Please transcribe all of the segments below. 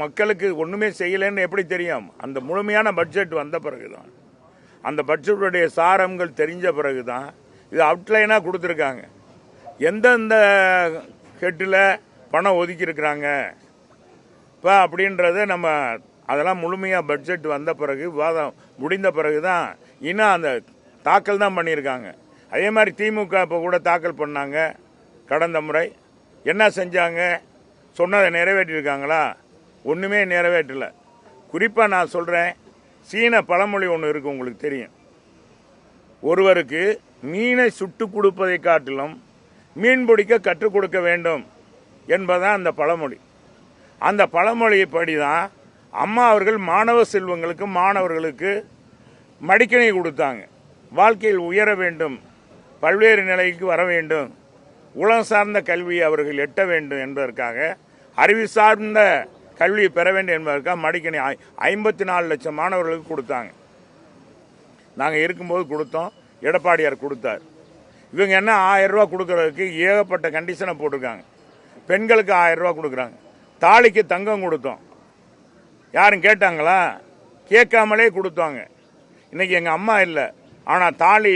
மக்களுக்கு ஒன்றுமே செய்யலைன்னு எப்படி தெரியும்? அந்த முழுமையான பட்ஜெட் வந்த பிறகுதான், அந்த பட்ஜெட்டுடைய சாரங்கள் தெரிஞ்ச பிறகுதான் இது அவுட்லைனாக கொடுத்துருக்காங்க. எந்தெந்த ஹெட்டில் பணம் ஒதுக்கி இருக்கிறாங்க இப்போ அப்படின்றத நம்ம அதெல்லாம் முழுமையாக பட்ஜெட் வந்த பிறகு, விவாதம் முடிந்த பிறகு தான் இன்னும் அந்த தாக்கல் தான் பண்ணியிருக்காங்க. அதே மாதிரி திமுக இப்போ கூட தாக்கல் பண்ணாங்க. கடந்த முறை என்ன செஞ்சாங்க? சொன்னதை நிறைவேற்றியிருக்காங்களா? ஒன்றுமே நிறைவேற்றலை. குறிப்பாக நான் சொல்கிறேன், சீன பழமொழி ஒன்று இருக்குது, உங்களுக்கு தெரியும். ஒருவருக்கு மீனை சுட்டு கொடுப்பதை காட்டிலும் மீன் பிடிக்க கற்றுக் கொடுக்க வேண்டும் என்பதுதான் அந்த பழமொழி. அந்த பழமொழிப்படி தான் அம்மா அவர்கள் மாணவ செல்வங்களுக்கு, மாணவர்களுக்கு மடிக்கணி கொடுத்தாங்க. வாழ்க்கையில் உயர வேண்டும், பல்வேறு நிலைக்கு வர வேண்டும், உலகம் சார்ந்த கல்வியை அவர்கள் எட்ட வேண்டும் என்பதற்காக, அறிவு சார்ந்த கல்வியை பெற வேண்டும் என்பதற்காக மடிக்கணி 54 லட்சம் மாணவர்களுக்கு கொடுத்தாங்க. நாங்கள் இருக்கும்போது கொடுத்தோம், எடப்பாடியார் கொடுத்தார். இவங்க என்ன 1000 ரூபா கொடுக்கறதுக்கு ஏகப்பட்ட கண்டிஷனை போட்டிருக்காங்க. பெண்களுக்கு 1000 ரூபா கொடுக்குறாங்க. தாலிக்கு தங்கம் கொடுத்தோம். யாரும் கேட்டாங்களா? கேட்காமலே கொடுத்தாங்க. இன்னைக்கு எங்கள் அம்மா இல்லை, ஆனால் தாலி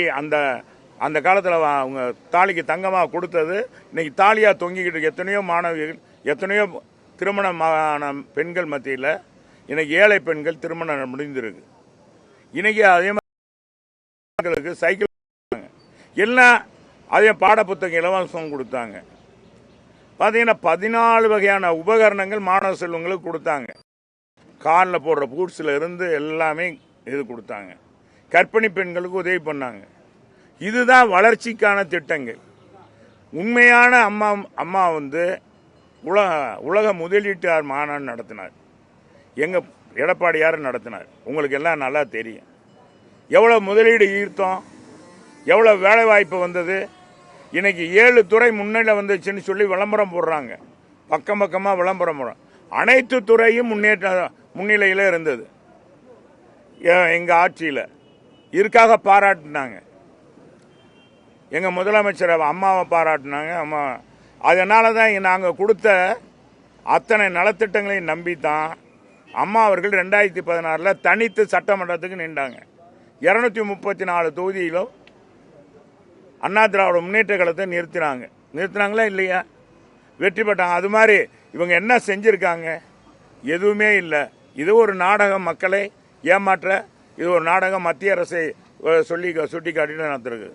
அந்த காலத்தில் அவங்க தாலிக்கு தங்கமாக கொடுத்தது இன்னைக்கு தாலியாக தொங்கிக்கிட்டு எத்தனையோ மாணவிகள், எத்தனையோ திருமணமான பெண்கள் மத்தியில் இன்னைக்கு ஏழை பெண்கள் திருமணம் முடிந்திருக்கு. இன்னைக்கு அதே மாதிரி சைக்கிள் எல்லாம் அதே பாடப்புத்தகம் இலவசம் கொடுத்தாங்க. பார்த்தீங்கன்னா 14 வகையான உபகரணங்கள் மாணவ செல்வங்களுக்கு கொடுத்தாங்க. காலில் போடுற பூட்ஸில் இருந்து எல்லாமே இது கொடுத்தாங்க. கர்ப்பிணி பெண்களுக்கு உதவி பண்ணாங்க. இதுதான் வளர்ச்சிக்கான திட்டங்கள். உண்மையான அம்மா உலக முதலீட்டாளர் மாநாடு நடத்தினார். எங்கள் எடப்பாடியார் நடத்தினார். உங்களுக்கு எல்லாம் நல்லா தெரியும். எவ்வளோ முதலீடு ஈர்த்தோம், எவ்வளோ வேலை வாய்ப்பு வந்தது. இன்னைக்கு 7 துறை முன்னிலை வந்துச்சுன்னு சொல்லி விளம்பரம் போடுறாங்க. பக்கமாக விளம்பரம் போடுறோம். அனைத்து துறையும் முன்னிலையில் இருந்தது எங்கள் ஆட்சியில். இதுக்காக பாராட்டினாங்க. எங்கள் முதலமைச்சர் அம்மாவை பாராட்டினாங்க. அம்மா அதனால தான் நாங்கள் கொடுத்த அத்தனை நலத்திட்டங்களையும் நம்பி தான் அம்மா அவர்கள் 2016 தனித்து சட்டமன்றத்துக்கு நின்றாங்க. 234 தொகுதியிலும் அண்ணா திராவிட முன்னேற்ற கழகத்தை நிறுத்தினாங்களா இல்லையா? வெற்றி பெற்றாங்க. அது மாதிரி இவங்க என்ன செஞ்சுருக்காங்க? எதுவுமே இல்லை. இது ஒரு நாடகம், மக்களை ஏமாற்ற இது ஒரு நாடகம். மத்திய அரசை சுட்டி காட்டிட்டு நடத்துருக்கு.